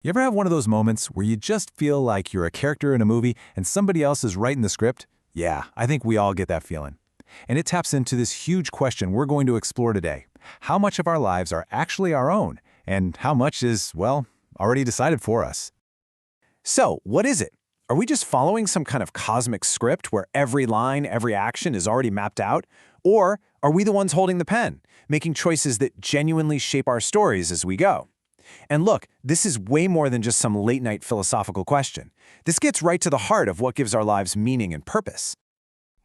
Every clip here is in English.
You ever have one of those moments where you just feel like you're a character in a movie and somebody else is writing the script? Yeah, I think we all get that feeling. And it taps into this huge question we're going to explore today. How much of our lives are actually our own, and how much is, well, already decided for us? So, what is it? Are we just following some kind of cosmic script where every line, every action is already mapped out? Or are we the ones holding the pen, making choices that genuinely shape our stories as we go? And look, this is way more than just some late-night philosophical question. This gets right to the heart of what gives our lives meaning and purpose.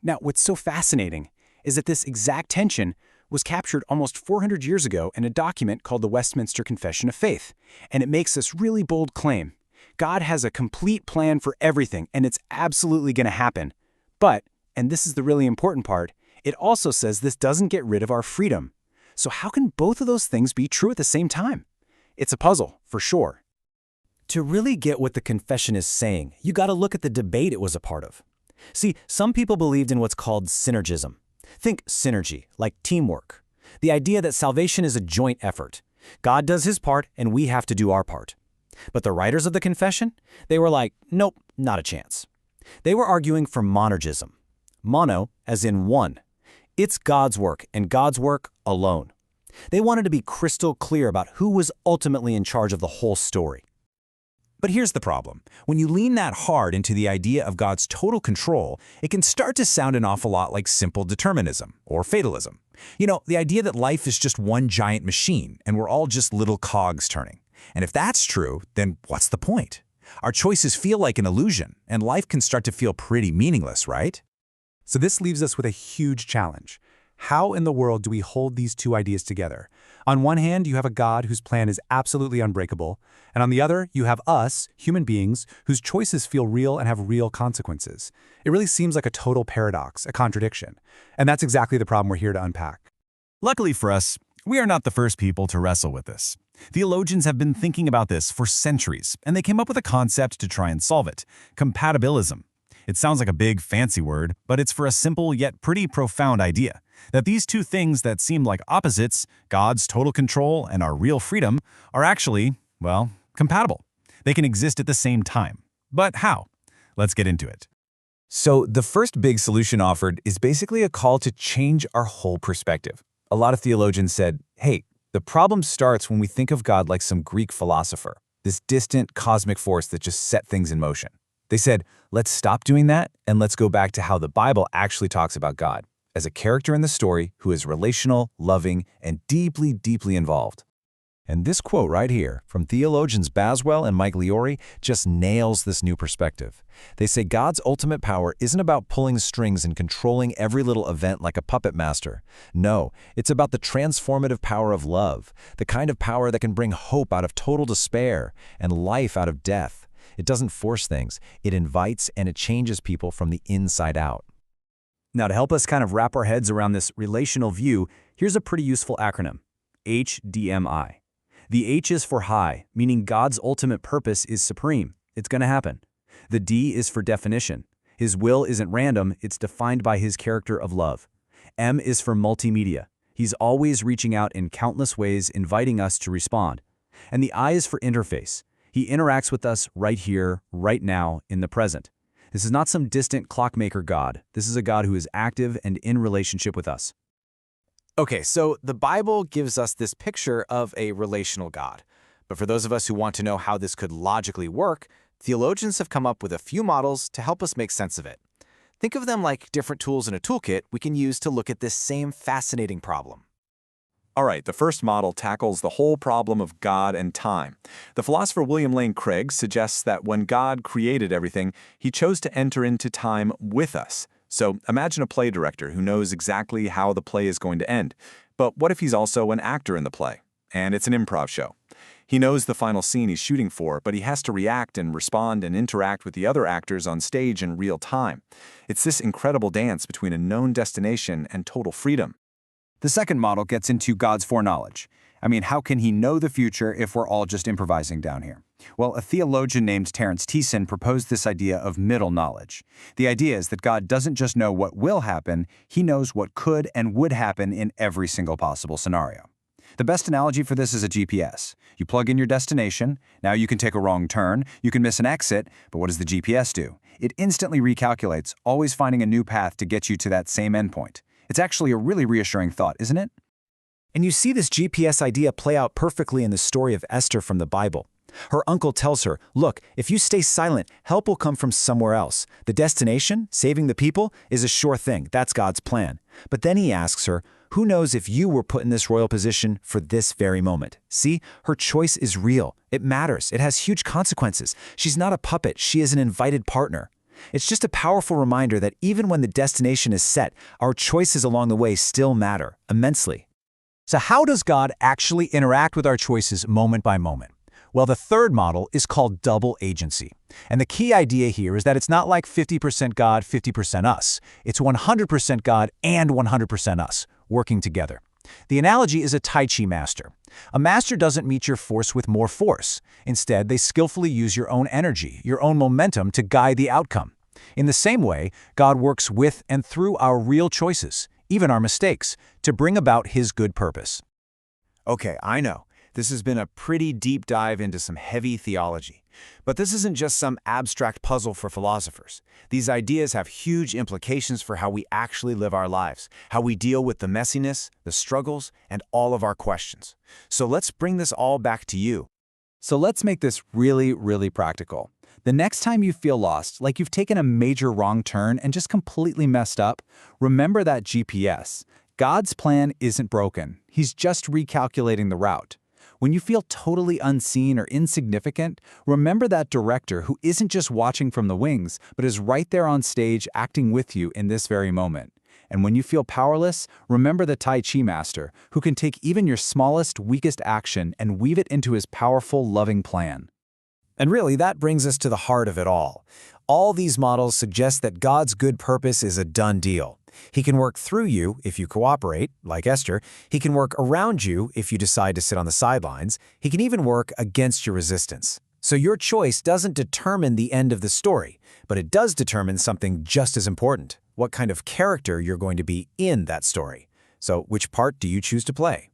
Now, what's so fascinating is that this exact tension was captured almost 400 years ago in a document called the Westminster Confession of Faith, and it makes this really bold claim. God has a complete plan for everything, and it's absolutely going to happen. But, and this is the really important part, it also says this doesn't get rid of our freedom. So how can both of those things be true at the same time? It's a puzzle, for sure. To really get what the confession is saying, you got to look at the debate it was a part of. See, some people believed in what's called synergism. Think synergy, like teamwork. The idea that salvation is a joint effort. God does his part, and we have to do our part. But the writers of the confession, they were like, nope, not a chance. They were arguing for monergism. Mono, as in one. It's God's work, and God's work alone. They wanted to be crystal clear about who was ultimately in charge of the whole story. But here's the problem. When you lean that hard into the idea of God's total control, it can start to sound an awful lot like simple determinism or fatalism. You know, the idea that life is just one giant machine and we're all just little cogs turning. And if that's true, then what's the point? Our choices feel like an illusion, and life can start to feel pretty meaningless, right? So this leaves us with a huge challenge. How in the world do we hold these two ideas together? On one hand, you have a God whose plan is absolutely unbreakable, and on the other, you have us, human beings, whose choices feel real and have real consequences. It really seems like a total paradox, a contradiction. And that's exactly the problem we're here to unpack. Luckily for us, we are not the first people to wrestle with this. Theologians have been thinking about this for centuries, and they came up with a concept to try and solve it: compatibilism. It sounds like a big, fancy word, but it's for a simple yet pretty profound idea, that these two things that seem like opposites, God's total control and our real freedom, are actually, well, compatible. They can exist at the same time. But how? Let's get into it. So the first big solution offered is basically a call to change our whole perspective. A lot of theologians said, hey, the problem starts when we think of God like some Greek philosopher, this distant cosmic force that just set things in motion. They said, let's stop doing that and let's go back to how the Bible actually talks about God, as a character in the story who is relational, loving, and deeply, deeply involved. And this quote right here from theologians Baswell and Mike Liori just nails this new perspective. They say God's ultimate power isn't about pulling strings and controlling every little event like a puppet master. No, it's about the transformative power of love, the kind of power that can bring hope out of total despair and life out of death. It doesn't force things. It invites and it changes people from the inside out. Now, to help us kind of wrap our heads around this relational view, here's a pretty useful acronym: HDMI. The H is for high, meaning God's ultimate purpose is supreme. It's going to happen. The D is for definition. His will isn't random, it's defined by his character of love. M is for multimedia. He's always reaching out in countless ways, inviting us to respond. And the I is for interface. He interacts with us right here, right now, in the present. This is not some distant clockmaker God. This is a God who is active and in relationship with us. Okay, so the Bible gives us this picture of a relational God. But for those of us who want to know how this could logically work, theologians have come up with a few models to help us make sense of it. Think of them like different tools in a toolkit we can use to look at this same fascinating problem. All right, the first model tackles the whole problem of God and time. The philosopher William Lane Craig suggests that when God created everything, he chose to enter into time with us. So imagine a play director who knows exactly how the play is going to end. But what if he's also an actor in the play? And it's an improv show. He knows the final scene he's shooting for, but he has to react and respond and interact with the other actors on stage in real time. It's this incredible dance between a known destination and total freedom. The second model gets into God's foreknowledge. I mean, how can he know the future if we're all just improvising down here? Well, a theologian named Terence Thiessen proposed this idea of middle knowledge. The idea is that God doesn't just know what will happen, he knows what could and would happen in every single possible scenario. The best analogy for this is a GPS. You plug in your destination, now you can take a wrong turn, you can miss an exit, but what does the GPS do? It instantly recalculates, always finding a new path to get you to that same endpoint. It's actually a really reassuring thought, isn't it? And you see this GPS idea play out perfectly in the story of Esther from the Bible. Her uncle tells her, look, if you stay silent, help will come from somewhere else. The destination, saving the people, is a sure thing. That's God's plan. But then he asks her, who knows if you were put in this royal position for this very moment? See, her choice is real. It matters. It has huge consequences. She's not a puppet. She is an invited partner. It's just a powerful reminder that even when the destination is set, our choices along the way still matter immensely. So how does God actually interact with our choices moment by moment? Well, the third model is called double agency. And the key idea here is that it's not like 50% God, 50% us. It's 100% God and 100% us, working together. The analogy is a Tai Chi master. A master doesn't meet your force with more force. Instead, they skillfully use your own energy, your own momentum to guide the outcome. In the same way, God works with and through our real choices, even our mistakes, to bring about His good purpose. Okay, I know. This has been a pretty deep dive into some heavy theology. But this isn't just some abstract puzzle for philosophers. These ideas have huge implications for how we actually live our lives, how we deal with the messiness, the struggles, and all of our questions. So let's bring this all back to you. So let's make this really, really practical. The next time you feel lost, like you've taken a major wrong turn and just completely messed up, remember that GPS. God's plan isn't broken. He's just recalculating the route. When you feel totally unseen or insignificant, remember that director who isn't just watching from the wings, but is right there on stage acting with you in this very moment. And when you feel powerless, remember the Tai Chi master who can take even your smallest, weakest action and weave it into his powerful, loving plan. And really, that brings us to the heart of it all. All these models suggest that God's good purpose is a done deal. He can work through you if you cooperate, like Esther. He can work around you if you decide to sit on the sidelines. He can even work against your resistance. So your choice doesn't determine the end of the story, but it does determine something just as important: what kind of character you're going to be in that story. So which part do you choose to play?